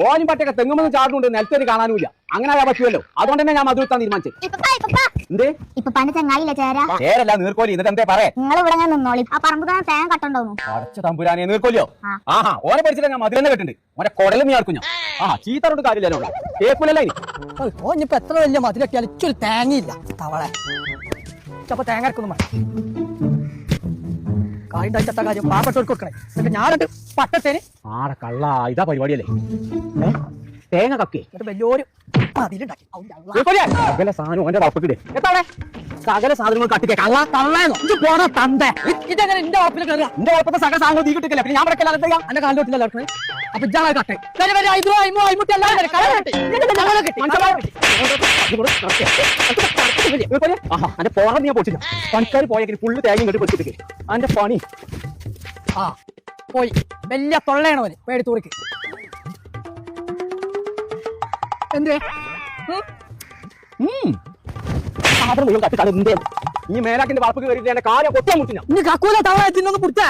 ഓനും പറ്റൊക്കെ തെങ്ങുമെന്ന് ചാടുന്നുണ്ട്, നിലത്തേക്ക് കാണാനുമില്ല. അങ്ങനെ ആയാൽ പറ്റുമല്ലോ. അതുകൊണ്ട് തന്നെ ഞാൻ മധുരത്താൻ തീരുമാനിച്ചത്. എന്തേ ഇപ്പൊ പണ്ട് ചങ്ങായില്ലേ ചേരല്ല നീർക്കോലി. എന്നിട്ട് എന്തേ പറയാ? നിങ്ങൾ ഇവിടെ നിന്നോളി. ആ പറമ്പ് തന്നെ തേങ്ങ കട്ടുണ്ടാവുന്നു. അടച്ച തമ്പുരാനെ, നീർക്കോലിയോ? ആഹാ, ഓനെ പഠിച്ചിട്ട് ഞാൻ മധുരം കെട്ടുണ്ട്. ഓനെ കൊടലും നീ ആർക്കും ഞാൻ. ചീത്തറോട് കാര്യമില്ലല്ലോ, കേൾക്കൂലല്ലേ? ഓനിപ്പോ എത്ര വലിയ മധുരൊക്കെയാലും ഇച്ചൊരു തേങ്ങയില്ല തവളെ. അപ്പൊ തേങ്ങ അരക്കൊന്നും കായിണ്ടായിട്ട കാര്യം പാവപ്പെട്ടവർക്ക് കൊടുക്കണേ. എന്നിട്ട് ഞാനുണ്ട് പട്ടത്തേന് ആടെ കള്ള ഇതാ പരിപാടിയല്ലേ? തേങ്ങ കക്കേ എന്നിട്ട് വലിയൊരു മതിലുണ്ടാക്കി. സകല സാധനം ഓന്റെ വളപ്പിക്കിടെ. എത്താണേ സകല സാധനങ്ങൾ കട്ടിക്കേ കള്ള തള്ളേന്നോ ഇത് പോണ തന്തേ. ഇതെങ്ങനെ എന്റെ വളപ്പിൽ കയറുക? എന്റെ വളപ്പത്തെ സകല സാധനങ്ങൾ നീ കിട്ടില്ല. പിന്നെ ഞാൻ വിടക്കല്ല എന്റെ കാലിലോട്ടില്ല അപ്പൊ ഇജാണ് കട്ടെ അന്റെ പോറ നീ പൊട്ടില്ല. പണിക്കാർ പോയെങ്കിൽ ഫുള്ള് തേങ്ങ കെട്ടി പൊട്ടിട്ട് അന്റെ പണി പോയി. വലിയ തൊള്ളയാണവന് പേടിത്തൂറിക്ക്. എന്തേ സാധനം മുഴുവൻ കട്ടി കളി. ഈ മേലാക്കിന്റെ വാപ്പ് കയറിയിട്ട് എന്റെ കാര്യം പൊട്ടിയാൻ മുട്ടില്ല. ഇനി കക്കൂല തവള തിന്നൊന്ന് പിടിച്ചാ